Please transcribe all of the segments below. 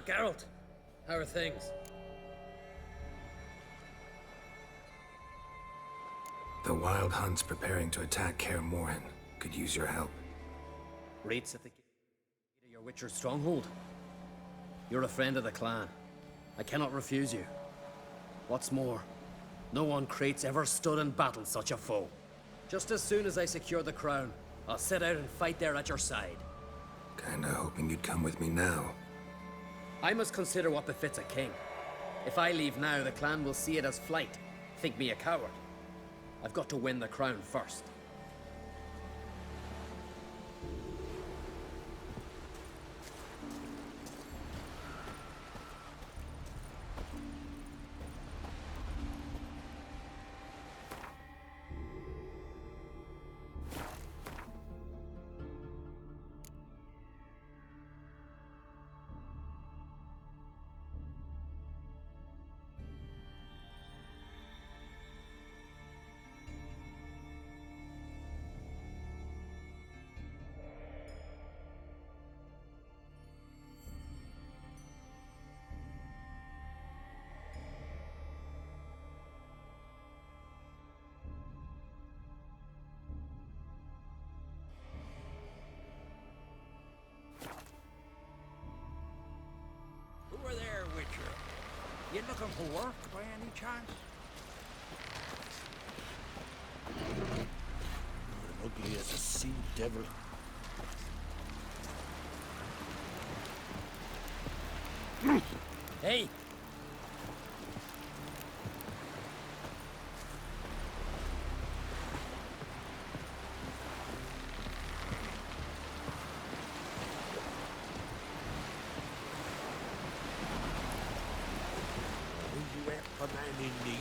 Geralt, how are things? The Wild Hunt's preparing to attack Kaer Morhen. Could use your help. Rates at the gate of your Witcher's stronghold? You're a friend of the clan. I cannot refuse you. What's more, no one Krait's ever stood and battled such a foe. Just as soon as I secure the crown, I'll set out and fight there at your side. Kinda hoping you'd come with me now. I must consider what befits a king. If I leave now, the clan will see it as flight, think me a coward. I've got to win the crown first. Who are there, Witcher? You looking for work by any chance? You're ugly as a sea devil. Hey! You a man in need?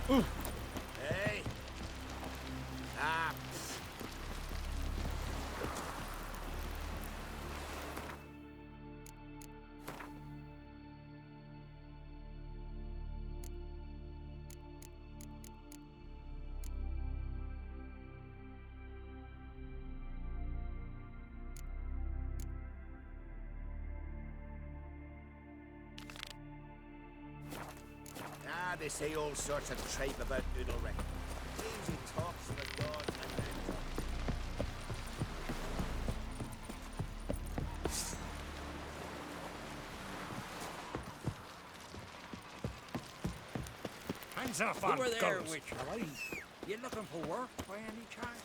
Hey. Ah. They say all sorts of tripe about Noodlewick. Easy talks for the gods and men. Hands off on Over there, girls. Witcher. You looking for work by any chance?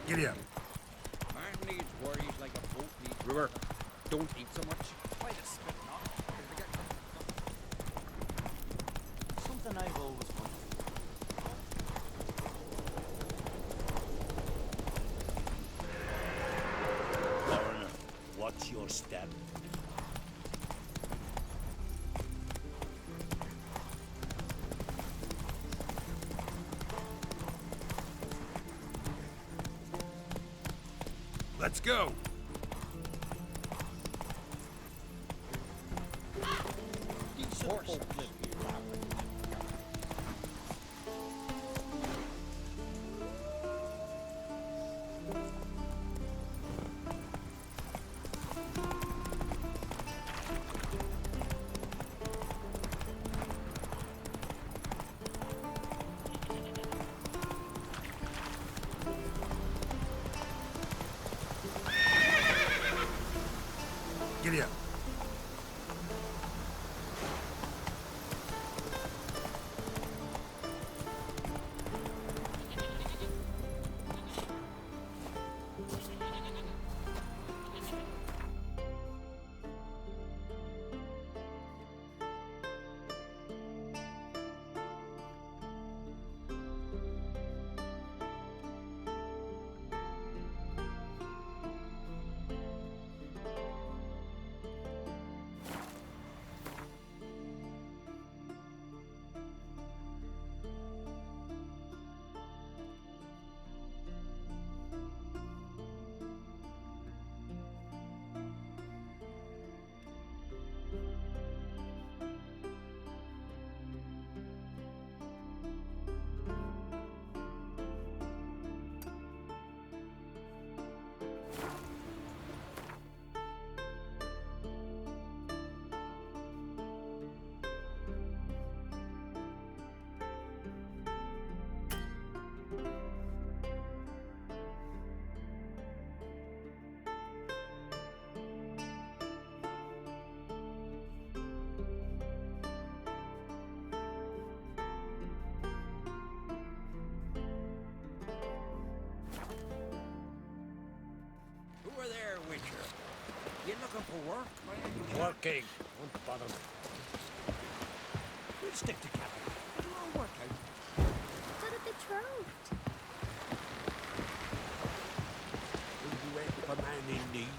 Giddy up. Man needs worries like a boat needs Brewer, don't eat so much. Why the spit not? Something I've always wanted. Foreigner, what's your step? Let's go. Decent folk live here. Giddy up. Who are there, Witcher? You looking for work by any chance? Working. Don't bother me. We'll stick together. It'll all work out. Got a betrothed. Will you help a man in need?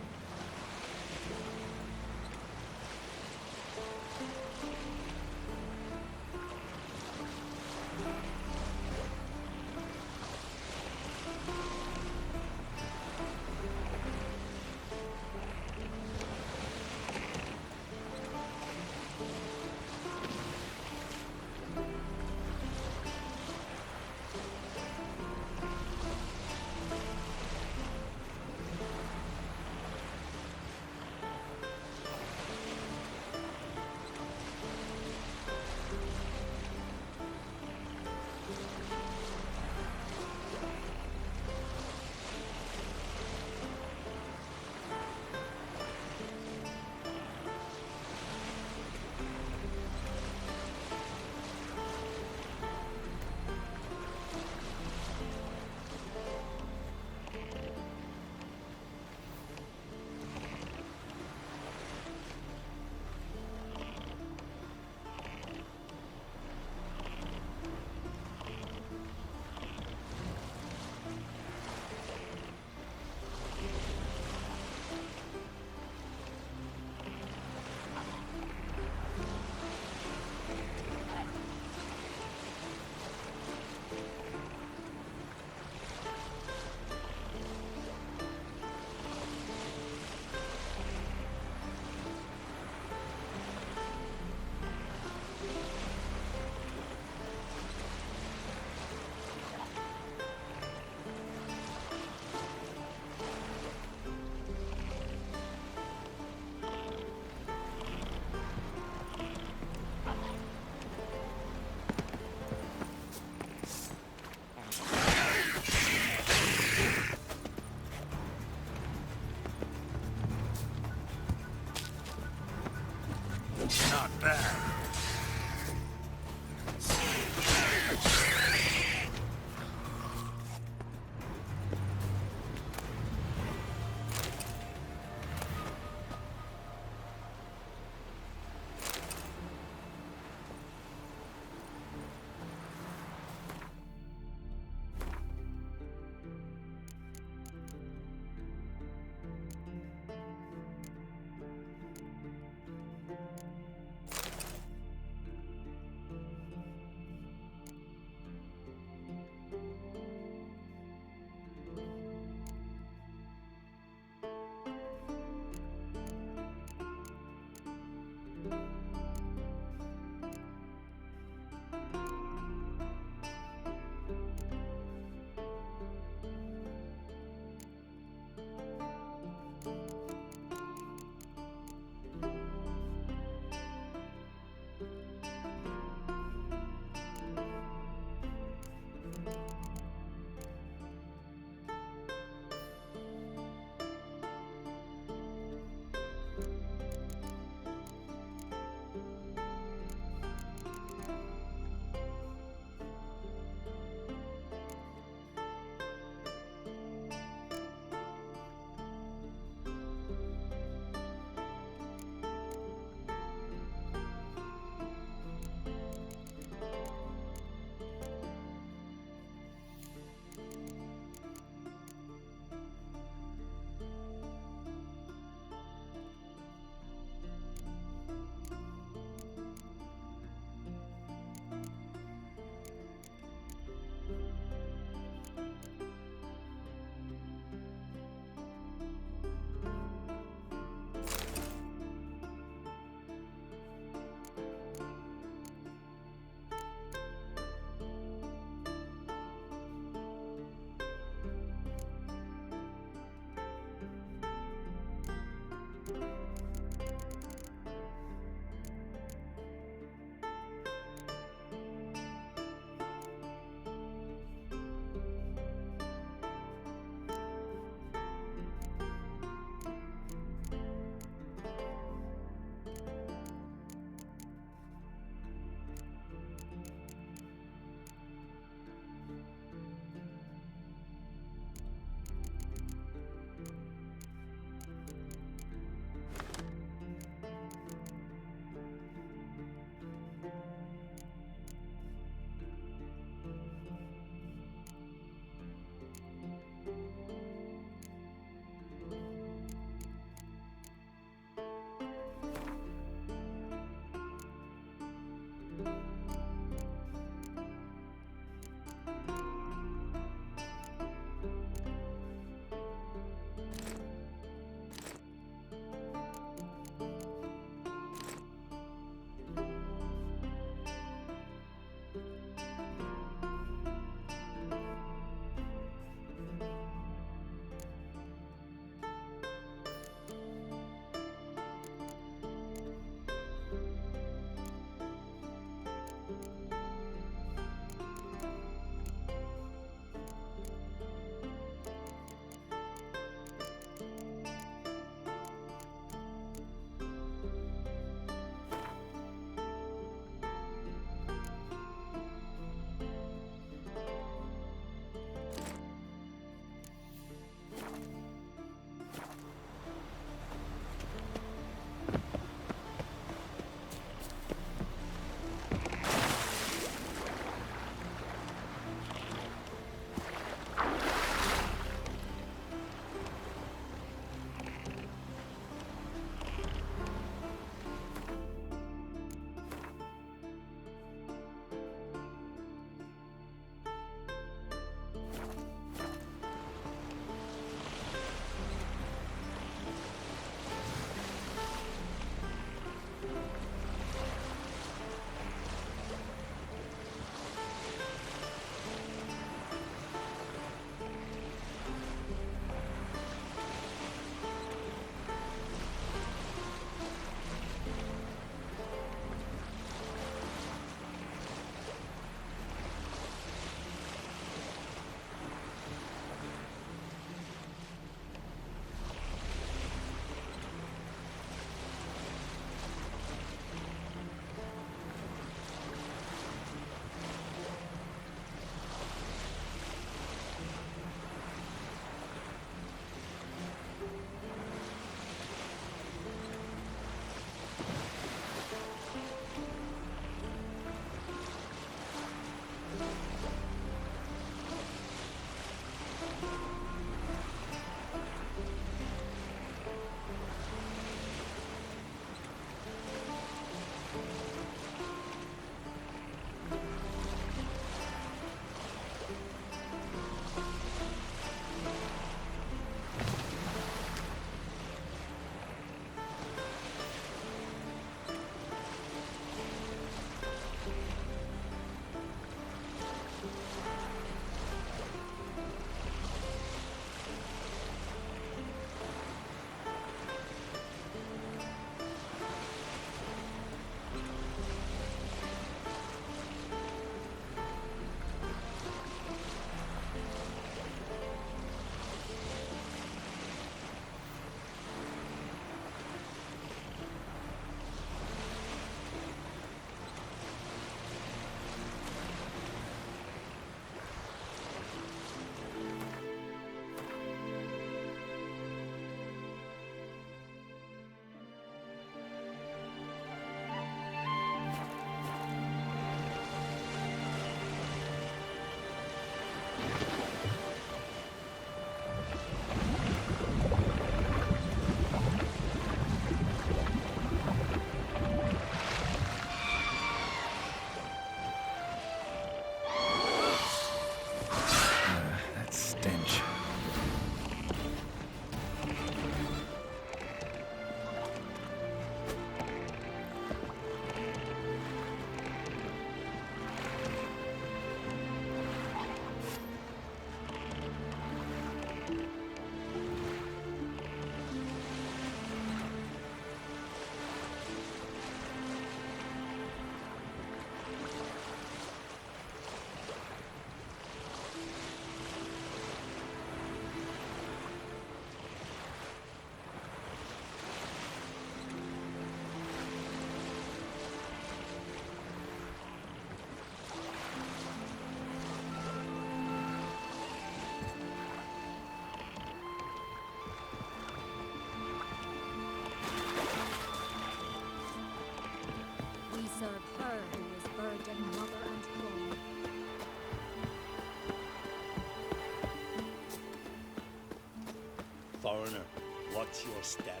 Foreigner, what's your step?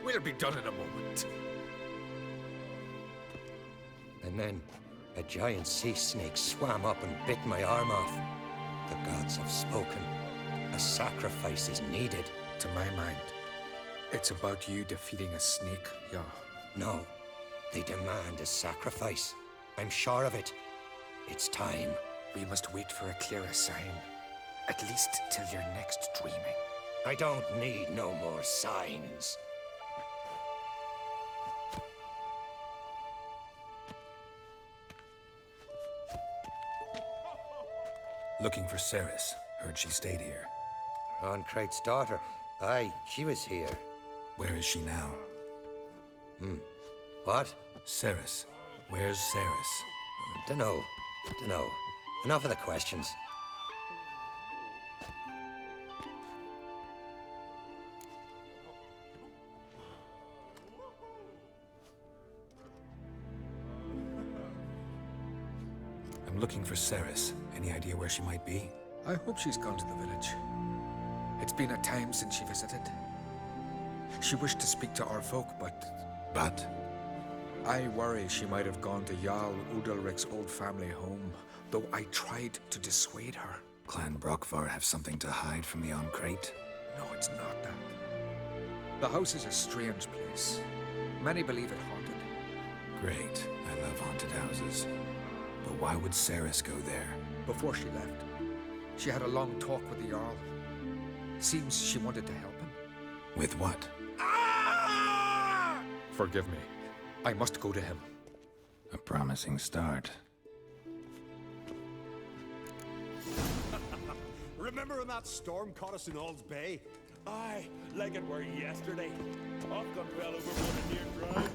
We'll be done in a moment. And then a giant sea snake swam up and bit my arm off. The gods have spoken. A sacrifice is needed. To my mind, it's about you defeating a snake, yeah. No, they demand a sacrifice. I'm sure of it. It's time. We must wait for a clearer sign. At least till your next dreaming. I don't need no more signs. Looking for Ceres. Heard she stayed here. Ancrate's daughter. Aye, she was here. Where is she now? What? Ceres. Where's Ceres? Dunno. Enough of the questions. I'm looking for Ceres. Any idea where she might be? I hope she's gone to the village. It's been a time since she visited. She wished to speak to our folk, But? I worry she might have gone to Jarl Udalric's old family home, though I tried to dissuade her. Clan Brockvar have something to hide from the Ancrate? No, it's not that. The house is a strange place. Many believe it haunted. Great. I love haunted houses. But why would Ceres go there? Before she left, she had a long talk with the Jarl. Seems she wanted to help him. With what? Forgive me. I must go to him. A promising start. Remember when that storm caught us in Ald's Bay? Aye, like it were yesterday. I've gone well overboard and near drowned.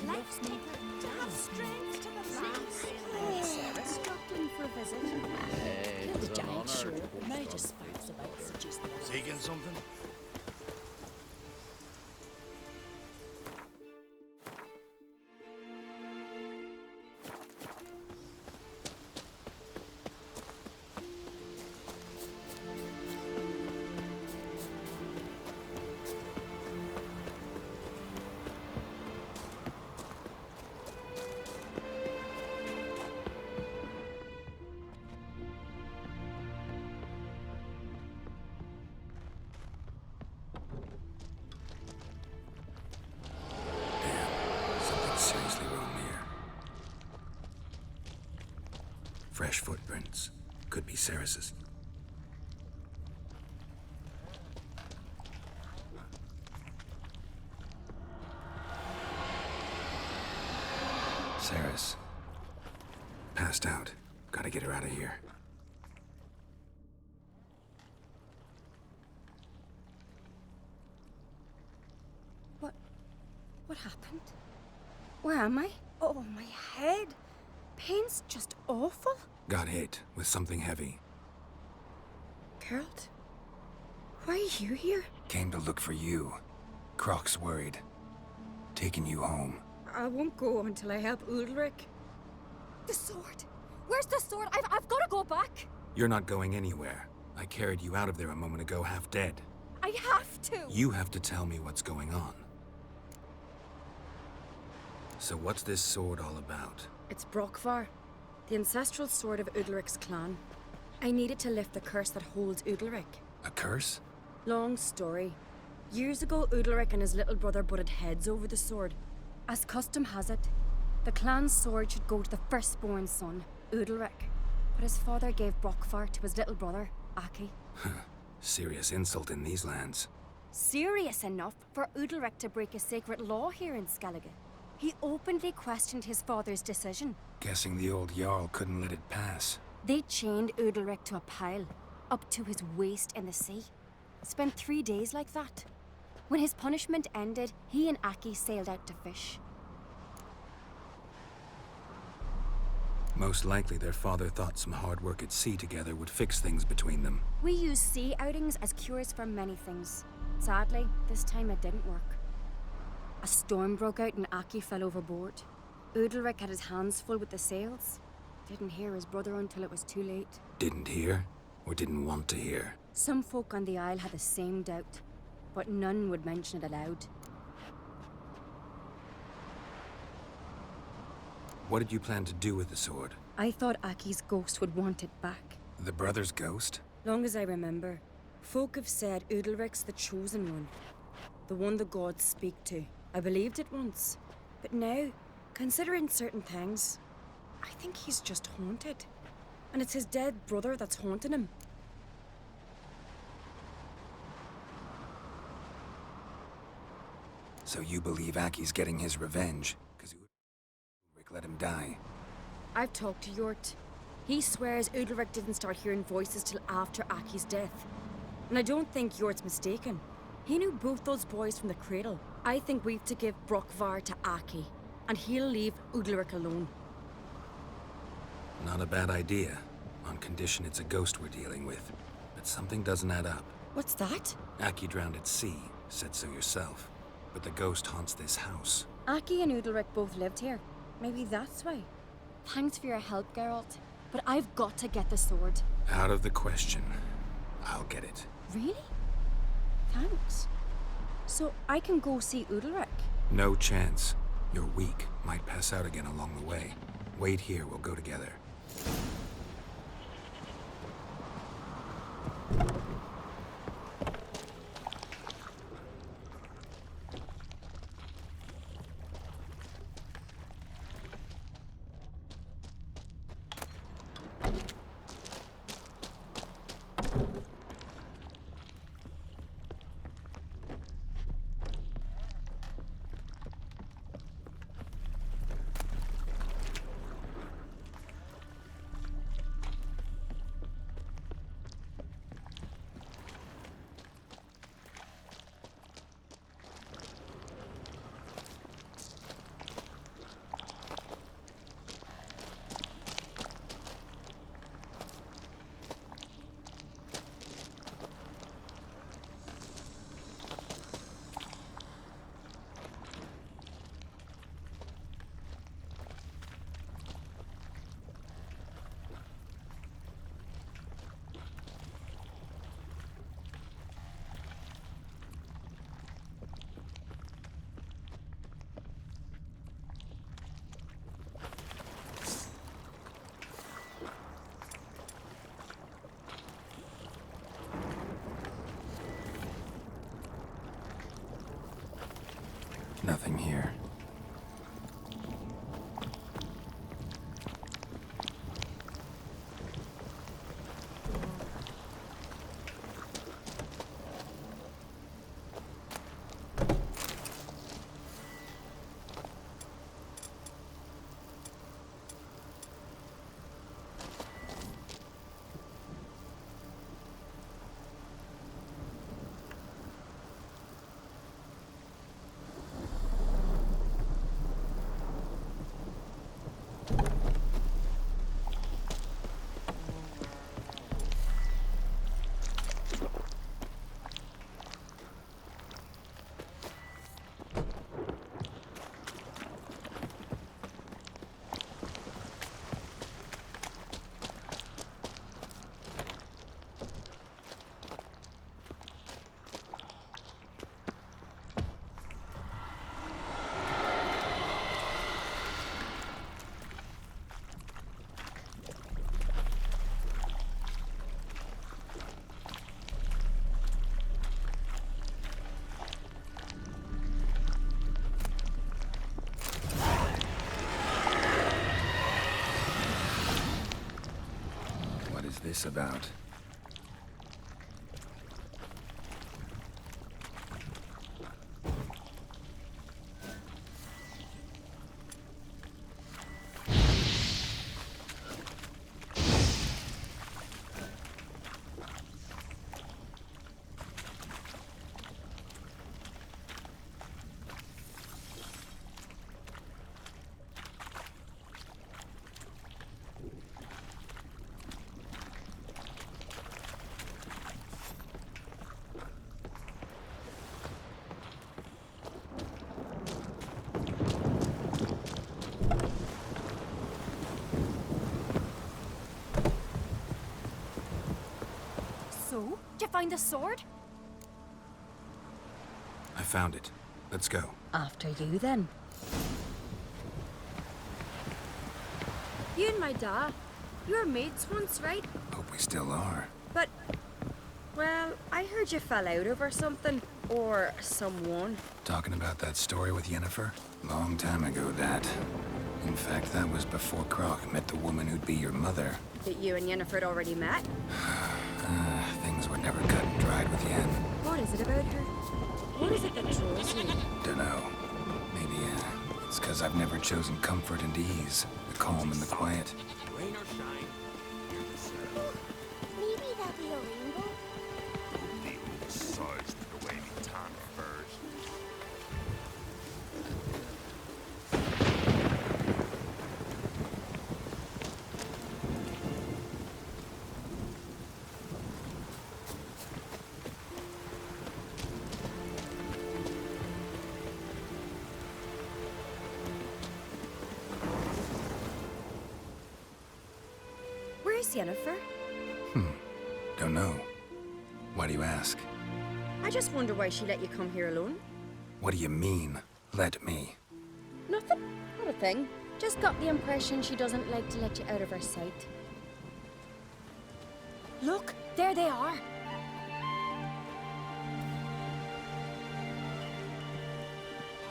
Life's taken have strength to the land. Sarah's dropped in for a visit. The giant sure made us spots about suggest that. Seeking something? Seriously wrong here. Fresh footprints. Could be Ceres's. Ceres. Passed out. Gotta get her out of here. What happened? Where am I? Oh, my head. Pain's just awful. Got hit with something heavy. Geralt? Why are you here? Came to look for you. Croc's worried. Taking you home. I won't go until I help Udalric. The sword! Where's the sword? I've got to go back! You're not going anywhere. I carried you out of there a moment ago, half dead. I have to! You have to tell me what's going on. So what's this sword all about? It's Brockvar, the ancestral sword of Udalric's clan. I need it to lift the curse that holds Udalric. A curse? Long story. Years ago, Udalric and his little brother butted heads over the sword. As custom has it, the clan's sword should go to the firstborn son, Udalric. But his father gave Brockvar to his little brother, Aki. Serious insult in these lands. Serious enough for Udalric to break a sacred law here in Skellige. He openly questioned his father's decision. Guessing the old Jarl couldn't let it pass. They chained Udalric to a pile, up to his waist in the sea. Spent 3 days like that. When his punishment ended, he and Aki sailed out to fish. Most likely their father thought some hard work at sea together would fix things between them. We use sea outings as cures for many things. Sadly, this time it didn't work. A storm broke out and Aki fell overboard. Udalric had his hands full with the sails. Didn't hear his brother until it was too late. Didn't hear? Or didn't want to hear? Some folk on the Isle had the same doubt, but none would mention it aloud. What did you plan to do with the sword? I thought Aki's ghost would want it back. The brother's ghost? Long as I remember, folk have said Udalric's the chosen one. The one the gods speak to. I believed it once, but now, considering certain things, I think he's just haunted. And it's his dead brother that's haunting him. So you believe Aki's getting his revenge? Because Udalric let him die. I've talked to Yort. He swears Udalric didn't start hearing voices till after Aki's death. And I don't think Yort's mistaken. He knew both those boys from the cradle. I think we've to give Brokvar to Aki, and he'll leave Udalric alone. Not a bad idea, on condition it's a ghost we're dealing with. But something doesn't add up. What's that? Aki drowned at sea, said so yourself. But the ghost haunts this house. Aki and Udalric both lived here. Maybe that's why. Thanks for your help, Geralt. But I've got to get the sword. Out of the question. I'll get it. Really? Thanks. So I can go see Udalric? No chance. You're weak. Might pass out again along the way. Wait here, we'll go together. Nothing here. This about? So? Did you find the sword? I found it. Let's go. After you, then. You and my dad, you were mates once, right? Hope we still are. But, well, I heard you fell out over something. Or someone. Talking about that story with Yennefer? Long time ago, Dad. In fact, that was before Croc met the woman who'd be your mother. That you and Yennefer had already met? Things were never cut and dried with Yen. What is it about her? What is it that draws you? Dunno. Maybe, it's because I've never chosen comfort and ease. The calm and the quiet. Rain or shine, hear the sound. Maybe that'll be a rainbow. The oversized the way me tan furs. Where's Yennefer? Don't know. Why do you ask? I just wonder why she let you come here alone. What do you mean, let me? Nothing. Not a thing. Just got the impression she doesn't like to let you out of her sight. Look, there they are.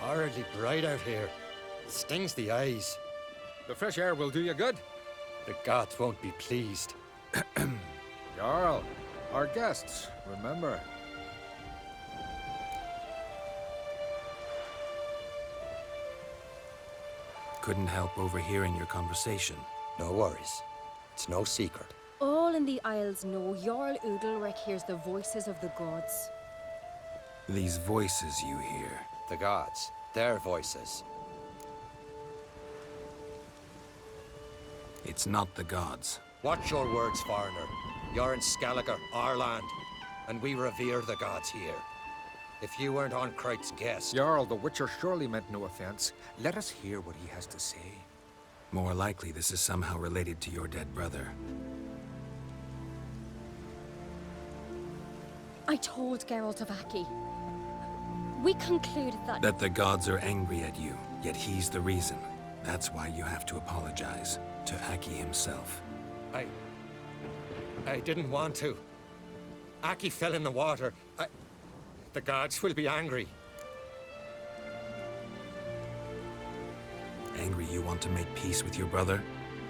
Horribly bright out here. It stings the eyes. The fresh air will do you good. The gods won't be pleased. Jarl, our guests, remember. Couldn't help overhearing your conversation. No worries. It's no secret. All in the Isles know Jarl Udalric hears the voices of the gods. These voices you hear. The gods. Their voices. It's not the gods. Watch your words, foreigner. You're in Skellige, our land, and we revere the gods here. If you weren't on Kright's guest... Jarl, the Witcher surely meant no offense. Let us hear what he has to say. More likely this is somehow related to your dead brother. I told Geralt of Aki. We concluded that... That the gods are angry at you, yet he's the reason. That's why you have to apologize. To Aki himself. I didn't want to. Aki fell in the water. The gods will be angry. Angry you want to make peace with your brother?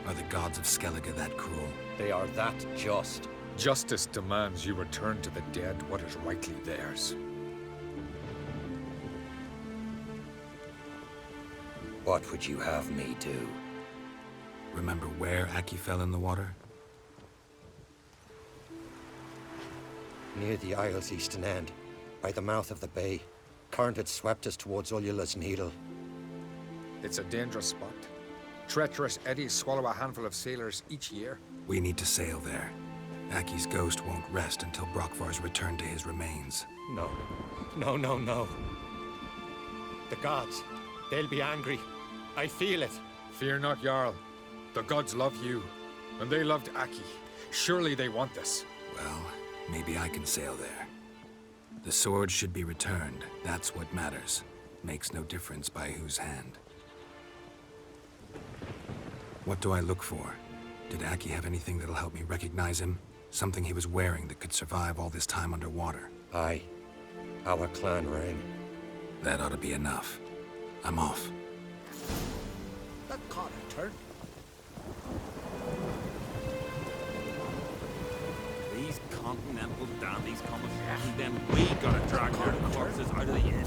Are the gods of Skellige that cruel? They are that just. Justice demands you return to the dead what is rightly theirs. What would you have me do? Remember where Aki fell in the water? Near the Isle's eastern end, by the mouth of the bay. Current had swept us towards Ullula's Needle. It's a dangerous spot. Treacherous eddies swallow a handful of sailors each year. We need to sail there. Aki's ghost won't rest until Brokvar's returned to his remains. No. No, no, no. The gods, they'll be angry. I feel it. Fear not, Jarl. The gods love you, and they loved Aki. Surely they want this. Well, maybe I can sail there. The sword should be returned. That's what matters. Makes no difference by whose hand. What do I look for? Did Aki have anything that'll help me recognize him? Something he was wearing that could survive all this time underwater? Aye. Our clan ring. That ought to be enough. I'm off. That caught a turn. These continental dandies come and then we gotta drag their corpses out of the inn.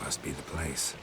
must be the place.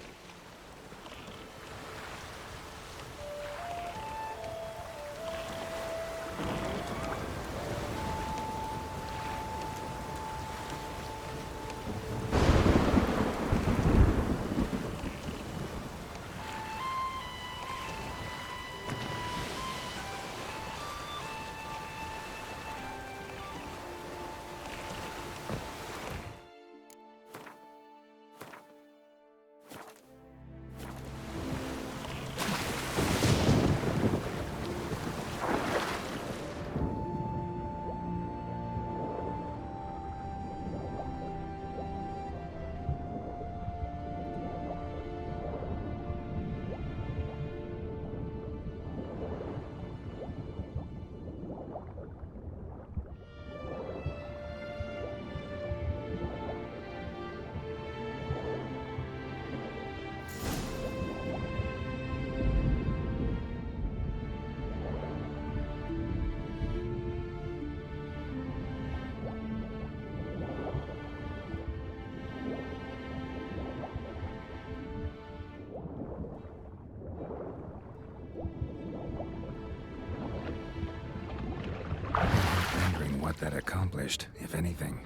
Wondering what that accomplished, if anything.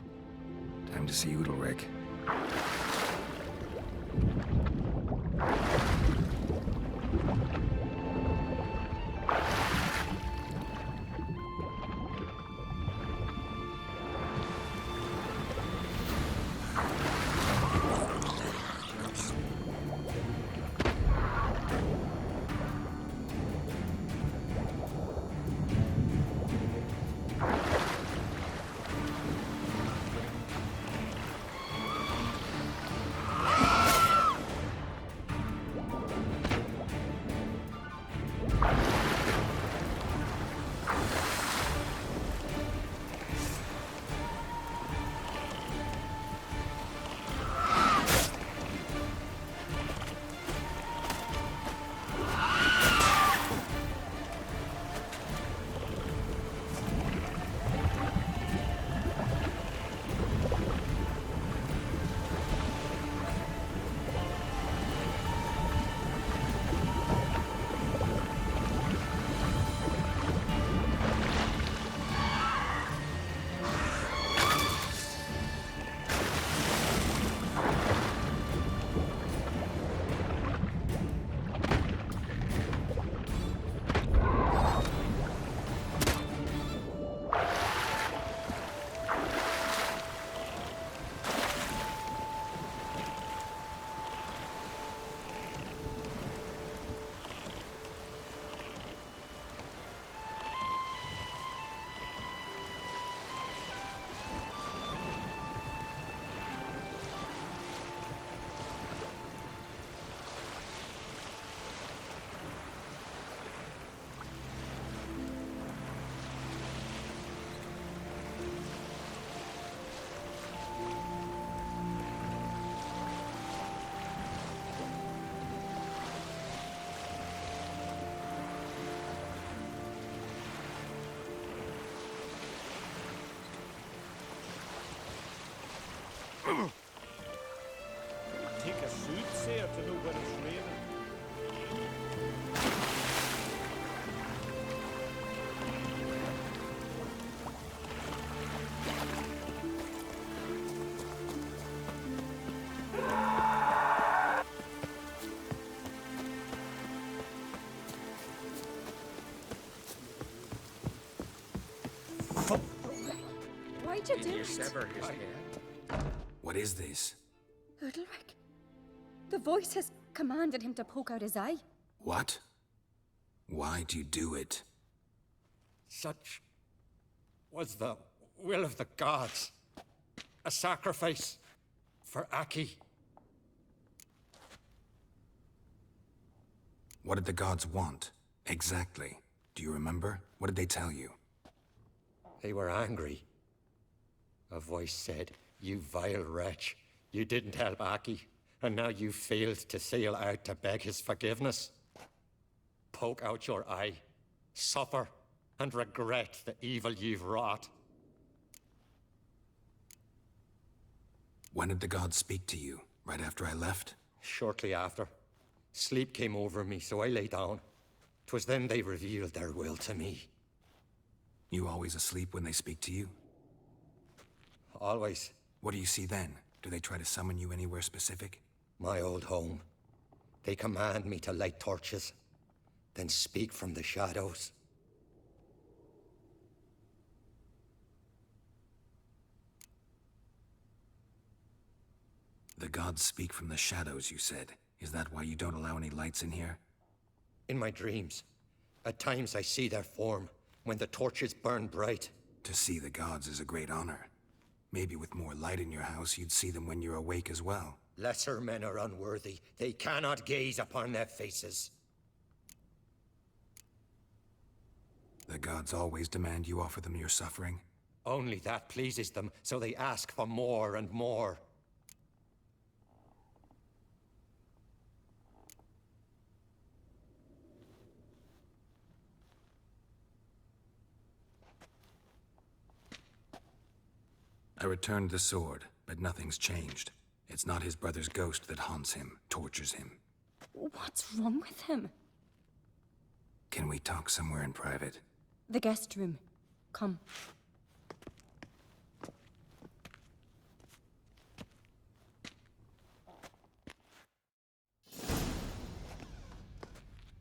Time to see Udalric. Take a soothsayer to know when it's raining. Why'd you do it? Sever his head. What is this? Udalric. The voice has commanded him to poke out his eye. What? Why'd you do it? Such was the will of the gods. A sacrifice for Aki. What did the gods want? Exactly. Do you remember? What did they tell you? They were angry. A voice said, "You vile wretch. You didn't help Aki, and now you failed to sail out to beg his forgiveness. Poke out your eye, suffer, and regret the evil you've wrought." When did the gods speak to you? Right after I left? Shortly after. Sleep came over me, so I lay down. 'Twas then they revealed their will to me. You always asleep when they speak to you? Always. What do you see then? Do they try to summon you anywhere specific? My old home. They command me to light torches, then speak from the shadows. The gods speak from the shadows, you said. Is that why you don't allow any lights in here? In my dreams. At times I see their form, when the torches burn bright. To see the gods is a great honor. Maybe with more light in your house, you'd see them when you're awake as well. Lesser men are unworthy. They cannot gaze upon their faces. The gods always demand you offer them your suffering? Only that pleases them, so they ask for more and more. I returned the sword, but nothing's changed. It's not his brother's ghost that haunts him, tortures him. What's wrong with him? Can we talk somewhere in private? The guest room. Come.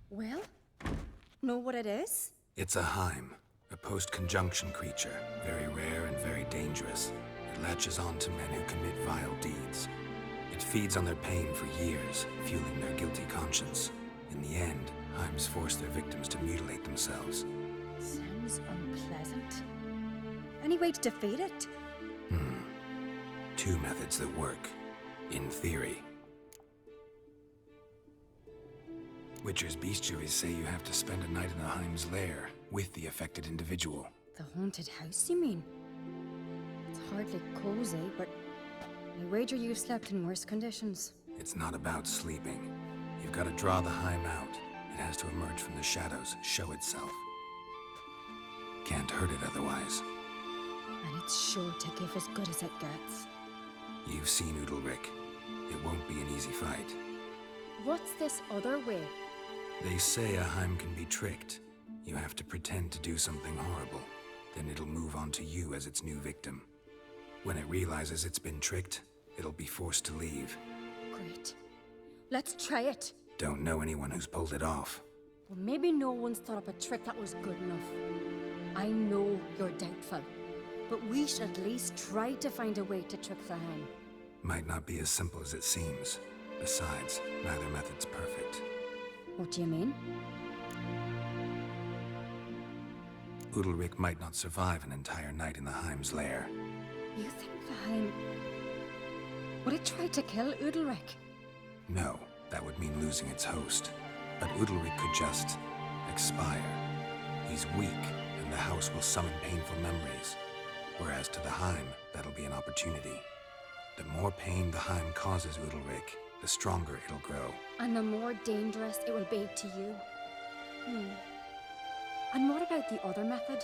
Well? Know what it is? It's a Heim, a post-conjunction creature, very rare and very dangerous. It latches on to men who commit vile deeds. It feeds on their pain for years, fueling their guilty conscience. In the end, Heims force their victims to mutilate themselves. Sounds unpleasant. Any way to defeat it? Two methods that work. In theory. Witcher's bestiaries say you have to spend a night in the Heim's lair with the affected individual. The haunted house, you mean? It's hardly cozy, but I wager you've slept in worse conditions. It's not about sleeping. You've got to draw the Heim out. It has to emerge from the shadows, show itself. Can't hurt it otherwise. And it's sure to give as good as it gets. You've seen Udalric. It won't be an easy fight. What's this other way? They say a Heim can be tricked. You have to pretend to do something horrible. Then it'll move on to you as its new victim. When it realizes it's been tricked, it'll be forced to leave. Great. Let's try it. Don't know anyone who's pulled it off. Well, maybe no one's thought up a trick that was good enough. I know you're doubtful, but we should at least try to find a way to trick the Heim. Might not be as simple as it seems. Besides, neither method's perfect. What do you mean? Udalric might not survive an entire night in the Heim's lair. You think the Heim... Would it try to kill Udalric? No, that would mean losing its host. But Udalric could just... expire. He's weak, and the house will summon painful memories. Whereas to the Heim, that'll be an opportunity. The more pain the Heim causes Udalric, the stronger it'll grow. And the more dangerous it will be to you. And what about the other method?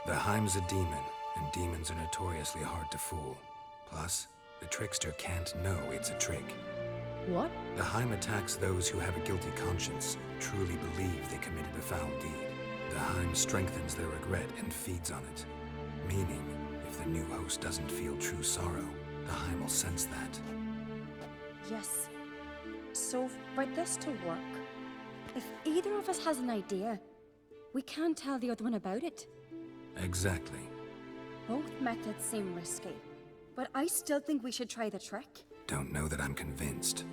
The Heim's a demon, and demons are notoriously hard to fool. Plus, the trickster can't know it's a trick. What? The Heim attacks those who have a guilty conscience, truly believe they committed a foul deed. The Heim strengthens their regret and feeds on it. Meaning, if the new host doesn't feel true sorrow, the Heim will sense that. Yes. So, for this to work, if either of us has an idea, we can't tell the other one about it. Exactly. Both methods seem risky, but I still think we should try the trick. Don't know that I'm convinced.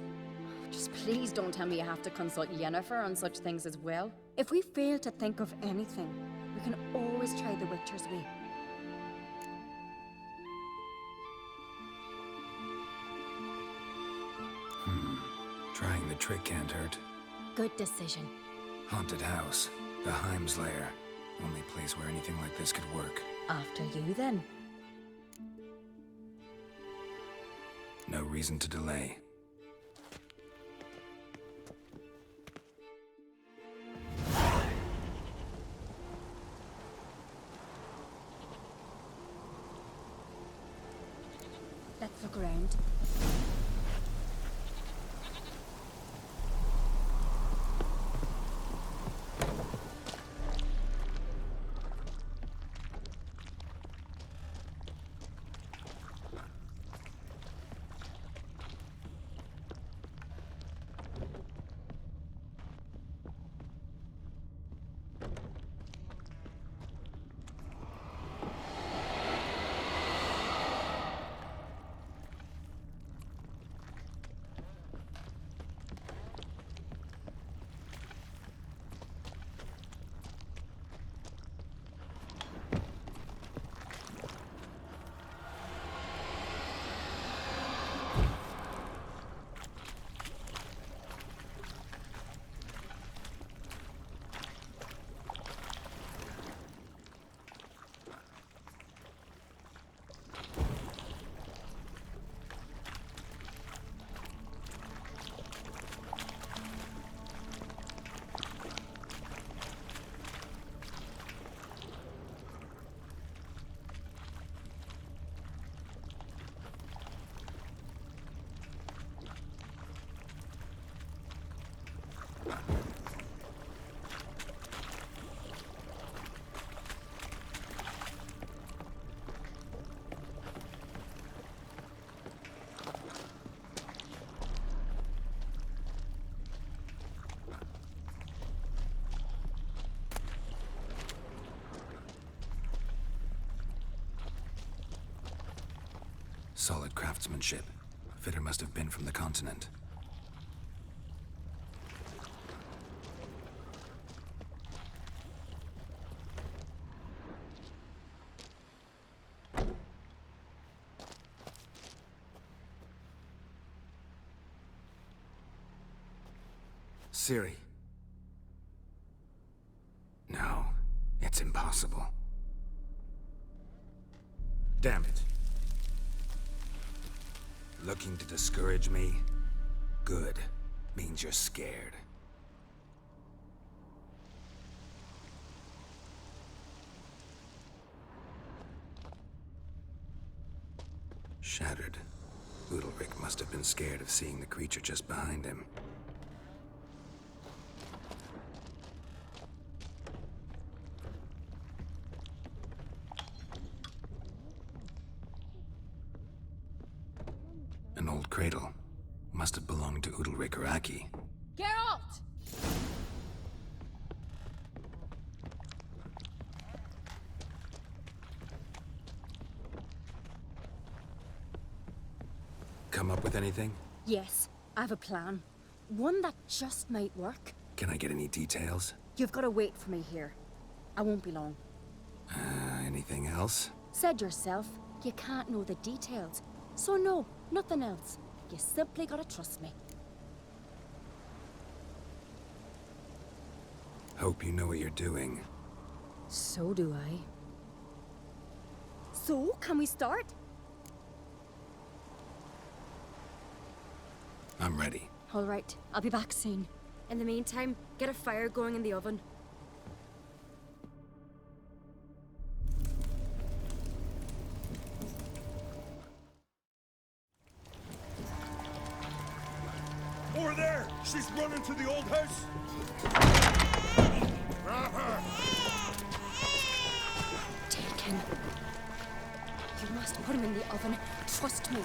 Just please don't tell me you have to consult Yennefer on such things as well. If we fail to think of anything, we can always try the Witcher's way. Trying the trick can't hurt. Good decision. Haunted house. The Heim's lair. Only place where anything like this could work. After you, then. No reason to delay. Look around. Solid craftsmanship. Fitter must have been from the continent. Ciri. No, it's impossible. Damn it. Looking to discourage me? Good. Means you're scared. Shattered. Udalric must have been scared of seeing the creature just behind him. An old cradle. Must have belonged to Udalric or Aki. Geralt! Come up with anything? Yes, I have a plan. One that just might work. Can I get any details? You've got to wait for me here. I won't be long. Anything else? Said yourself, you can't know the details. So no, nothing else. You simply gotta trust me. Hope you know what you're doing. So do I. So, can we start? I'm ready. All right, I'll be back soon. In the meantime, get a fire going in the oven. Over there! She's running to the old house! Grab her! Take him. You must put him in the oven. Trust me.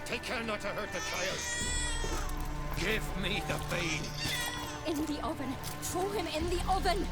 Take care not to hurt the child. Give me the babe. In the oven. Throw him in the oven.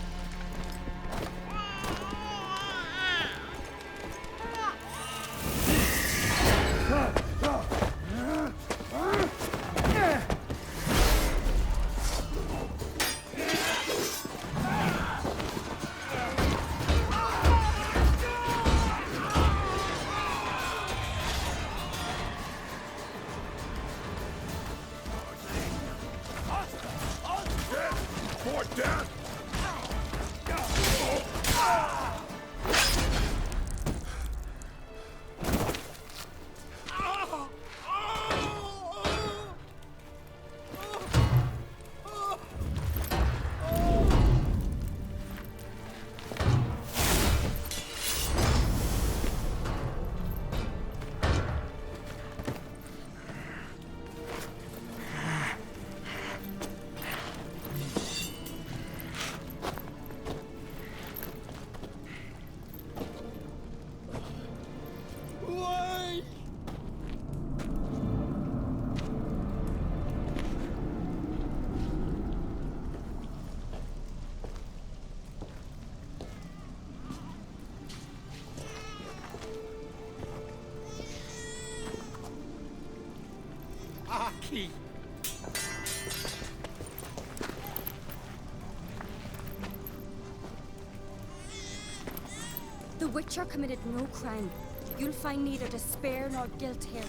The Witcher committed no crime. You'll find neither despair nor guilt here.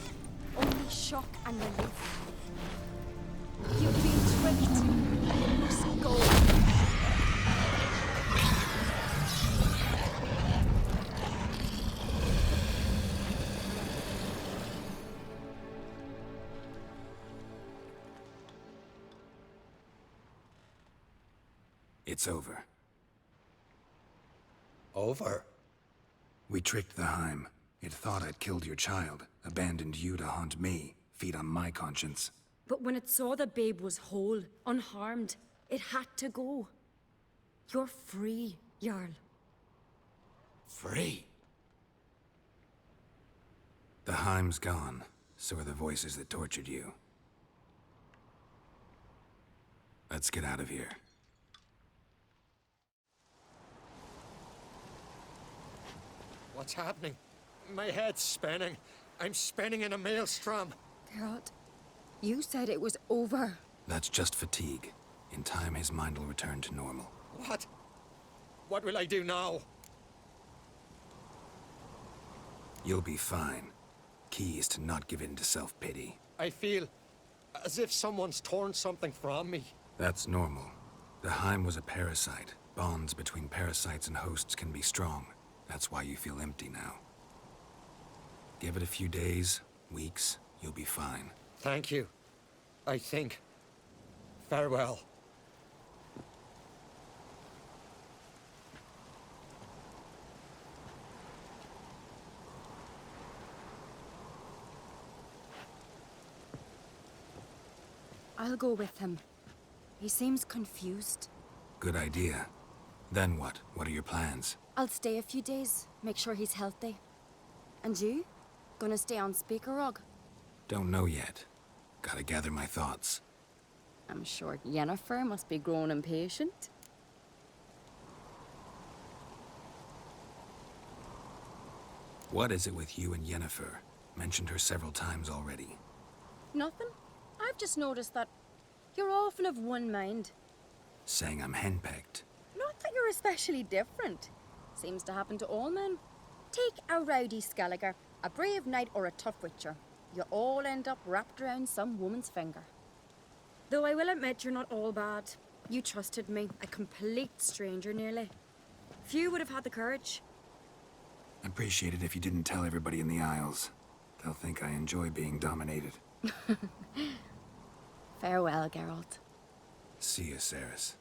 Only shock and relief. You've been tricked. You must go. It's over. Over? We tricked the Heim. It thought I'd killed your child, abandoned you to haunt me, feed on my conscience. But when it saw the babe was whole, unharmed, it had to go. You're free, Jarl. Free? The Heim's gone, so are the voices that tortured you. Let's get out of here. What's happening? My head's spinning. I'm spinning in a maelstrom. Geralt, you said it was over. That's just fatigue. In time, his mind will return to normal. What? What will I do now? You'll be fine. Key is to not give in to self-pity. I feel as if someone's torn something from me. That's normal. The Heim was a parasite. Bonds between parasites and hosts can be strong. That's why you feel empty now. Give it a few days, weeks, you'll be fine. Thank you. I think. Farewell. I'll go with him. He seems confused. Good idea. Then what? What are your plans? I'll stay a few days, make sure he's healthy. And you? Gonna stay on Speaker Rog? Don't know yet. Gotta gather my thoughts. I'm sure Yennefer must be growing impatient. What is it with you and Yennefer? Mentioned her several times already. Nothing. I've just noticed that you're often of one mind. Saying I'm henpecked. Not that you're especially different. Seems to happen to all men. Take a rowdy Skelliger, a brave knight or a tough witcher. You all end up wrapped around some woman's finger. Though I will admit you're not all bad. You trusted me, a complete stranger nearly. Few would have had the courage. I'd appreciate it if you didn't tell everybody in the Isles. They'll think I enjoy being dominated. Farewell, Geralt. See you, Cerys.